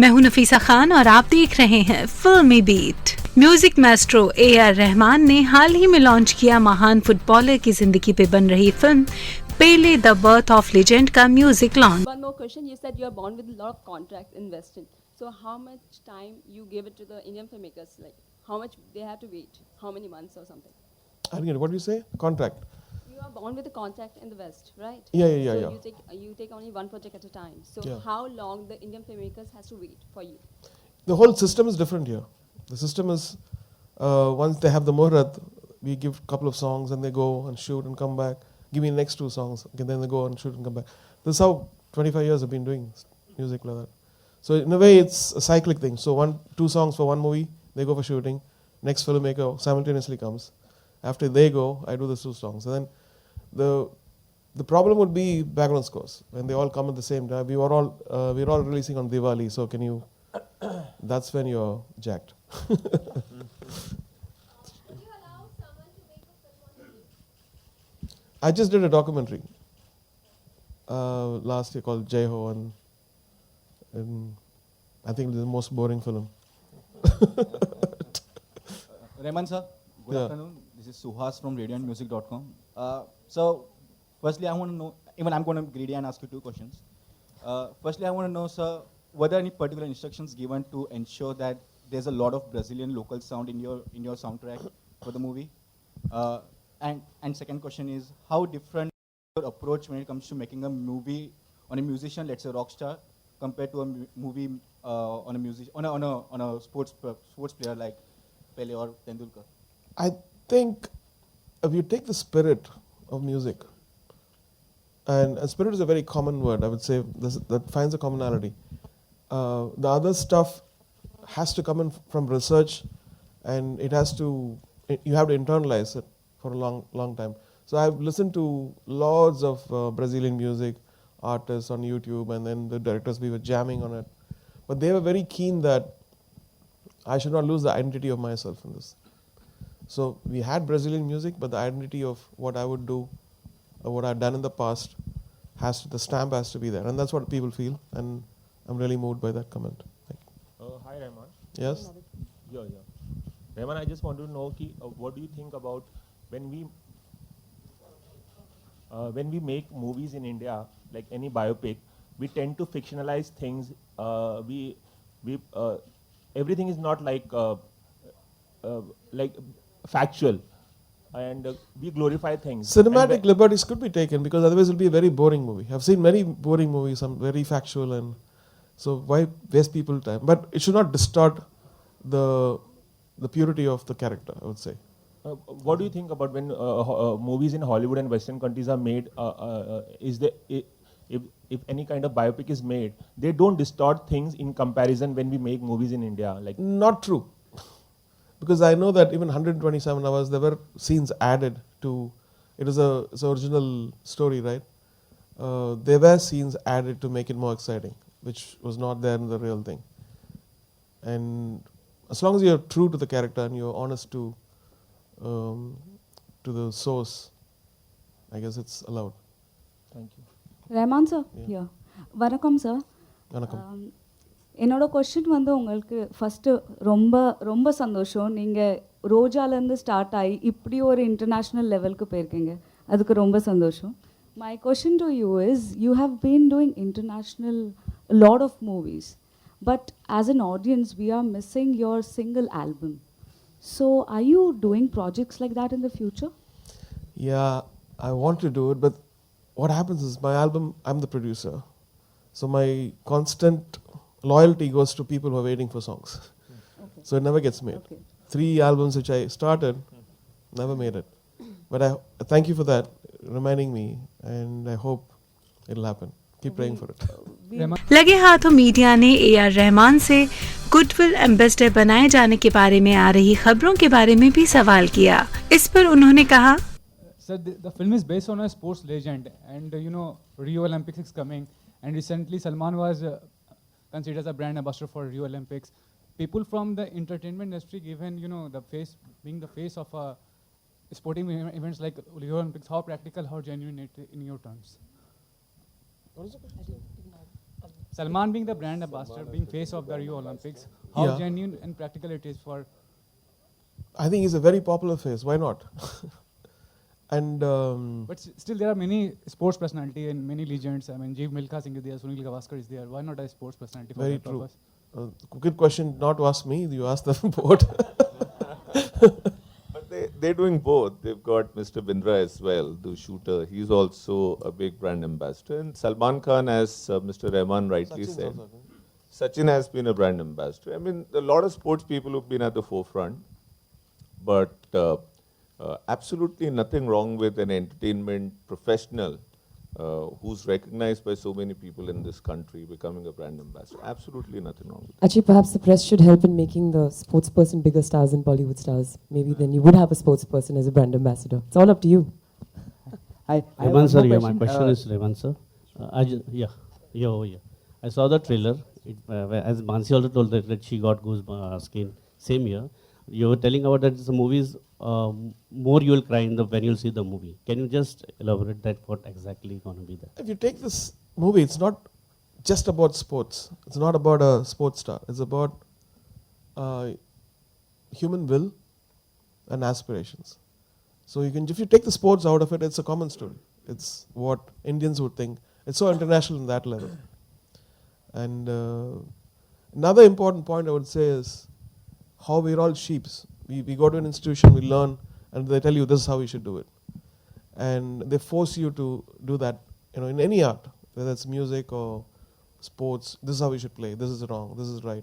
मैं हूं नफीसा खान और आप देख रहे हैं फिल्मी beat. Music maestro AR Rahman ने हाल ही में लॉन्च किया महान फुटबॉलर की जिंदगी पे बन रही film Pele the birth of legend का music launch. One more question. You said you are born with a lot of contracts invested. So how much time you give it to the Indian filmmakers? Like how much they have to wait? How many months or something? I didn't get it. What do you say? Contract. You are born with a contract in the West, right? Yeah. So you take only one project at a time. So Yeah. how long the Indian filmmakers has to wait for you? The whole system is different here. The system is once they have the muhurat, we give a couple of songs and they go and shoot and come back. Give me the next 2 songs. Okay, then they go and shoot and come back. This is how 25 years I've been doing music like that. So in a way, it's a cyclic thing. So 2 songs for one movie, they go for shooting. Next filmmaker simultaneously comes. After they go, I do the 2 songs. And then the problem would be background scores when they all come at the same time. We're all releasing on Diwali. So can you? That's when you're jacked. I just did a documentary last year called Jai Ho, and I think it's the most boring film. Rahman sir, good afternoon. This is Suhas from radioandmusic.com. So, firstly, I want to know, even I'm going to be greedy and ask you 2 questions. Firstly, I want to know, sir, were there any particular instructions given to ensure that there's a lot of Brazilian local sound in your soundtrack for the movie? And second question is, how different your approach when it comes to making a movie on a musician, let's say rock star, compared to a movie on a sports player like Pelé or Tendulkar? I think if you take the spirit of music, and spirit is a very common word, I would say, that finds a commonality. The other stuff has to come in from research, and you have to internalize it for a long time. So I've listened to lots of Brazilian music artists on YouTube, and then the directors, we were jamming on it. But they were very keen that I should not lose the identity of myself in this. So we had Brazilian music, but the identity of what I would do, or what I've done in the past, the stamp has to be there. And that's what people feel, and I'm really moved by that comment. Hi, Rahman. Yes? Yeah. Rahman, I just want to know what do you think about when we make movies in India, like any biopic, we tend to fictionalize things. Everything is not like factual, and we glorify things. Cinematic liberties could be taken, because otherwise it will be a very boring movie. I've seen many boring movies, some very factual, and so why waste people's time? But it should not distort the purity of the character, I would say. What do you think about when movies in Hollywood and Western countries are made? If any kind of biopic is made, they don't distort things in comparison when we make movies in India? Like, not true, because I know that even 127 hours there were scenes added to. It's original story, right? There were scenes added to make it more exciting, which was not there in the real thing. And as long as you're true to the character and you're honest to the source, I guess it's allowed. thank you. Rahman sir, here. வணக்கம் sir. வணக்கம். என்னோட question வந்து உங்களுக்கு first ரொம்ப சந்தோஷம். நீங்கள் ரோஜாலேருந்து start ஆகி இப்படி ஒரு இன்டர்நேஷ்னல் லெவலுக்கு போயிருக்கீங்க, அதுக்கு ரொம்ப சந்தோஷம். My question to you is, you have been doing international lot of movies, but as an audience we are missing your single album. So are you doing projects like that in the future? Yeah, I want to do it, but what happens is my album, I'm the producer. So my constant loyalty goes to people who are waiting for songs. Okay. So it never gets made. Okay. 3 albums which I started, never made it. But I thank you for that, reminding me, and I hope it'll happen. Keep praying for it. लगे हाथों media ने AR Rahman से goodwill ambassador बनाए जाने के बारे में आ रही खबरों के बारे में भी सवाल किया। इस पर उन्होंने कहा, Sir, the film is based on a sports legend, and Rio Olympics is coming, and recently Salman was considered as a brand ambassador for Rio Olympics. People from the entertainment industry, given being the face of sporting events like Rio Olympics, how practical, how genuine it in your terms? What is the question? Salman being the brand ambassador, being face of the Rio Olympics, how Yeah. genuine and practical it is for. I think he's a very popular face. Why not? And But still, there are many sports personality and many legends. I mean, Jeev Milkha Singh is there, Sunil Gavaskar is there. Why not a sports personality for very that true. purpose? Good question. Not to ask me. You ask the board. But they're doing both. They've got Mr. Bindra as well, the shooter. He's also a big brand ambassador. And Salman Khan, as Mr. Rahman rightly Sachin's said, also, Sachin has been a brand ambassador. I mean, a lot of sports people who've been at the forefront, but absolutely nothing wrong with an entertainment professional who's recognized by so many people in this country becoming a brand ambassador. Absolutely nothing wrong with it. Actually, perhaps the press should help in making the sports person bigger stars than Bollywood stars. Maybe then you would have a sports person as a brand ambassador. It's all up to you. Hi, I have Rahman one sir, more yeah, my question. question is Rahman sir. I saw the trailer. As Mansi also told that she got goosebumps skin same year. You were telling about that the movies more you will cry when you'll see the movie. Can you just elaborate that what exactly going to be there? if you take this movie, it's not just about sports. It's not about a sports star. It's about human will and aspirations. So if you take the sports out of it, it's a common story. It's what Indians would think. It's so international in that level. And another important point I would say is how we're all sheeps. We go to an institution, we learn, and they tell you this is how you should do it. And they force you to do that, in any art, whether it's music or sports. This is how you should play. This is wrong. This is right.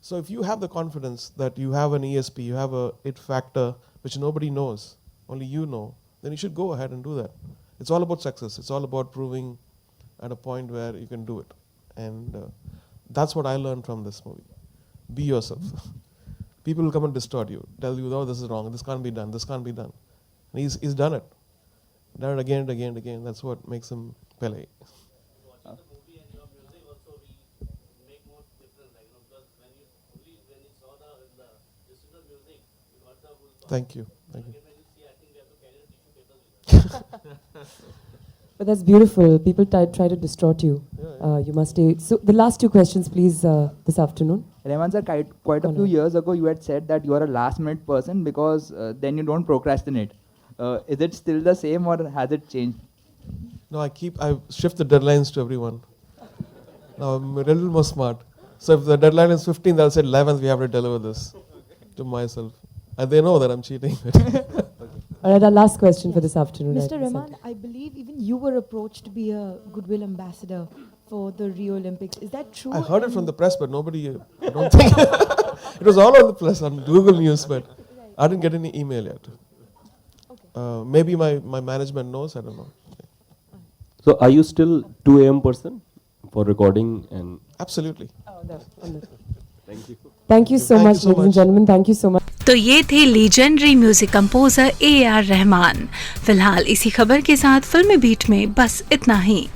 So if you have the confidence that you have an ESP, you have a it factor which nobody knows, only you know, then you should go ahead and do that. It's all about success. It's all about proving at a point where you can do it. And that's what I learned from this movie. Be yourself. People will come and distort you, tell you, oh, this is wrong, this can't be done, this can't be done. And he's done it. Done it again and again and again. That's what makes him Pelé. Thank you. Thank you. But that's beautiful. People try to distort you. You must stay. So the last two questions, please, this afternoon. Rahman sir, quite a few years ago, you had said that you are a last-minute person because then you don't procrastinate. Is it still the same or has it changed? No, I shift the deadlines to everyone. Now I'm a little more smart. So if the deadline is 15th, I'll say 11th we have to deliver this to myself. And they know that I'm cheating. All right, our last question for this afternoon. Mr. Rahman, I believe even you were approached to be a goodwill ambassador for the Rio Olympics. Is that true? I heard it from the press, but nobody, I don't think. It was all on the press, on Google News, but I didn't get any email yet. Maybe my management knows, I don't know. So are you still 2 a.m. person for recording? And Absolutely. Thank you. Thank you so much, ladies and gentlemen. Thank you so much. तो ये थे legendary music composer AR Rahman. फिलहाल इसी खबर के साथ फिल्मी beat में बस इतना ही।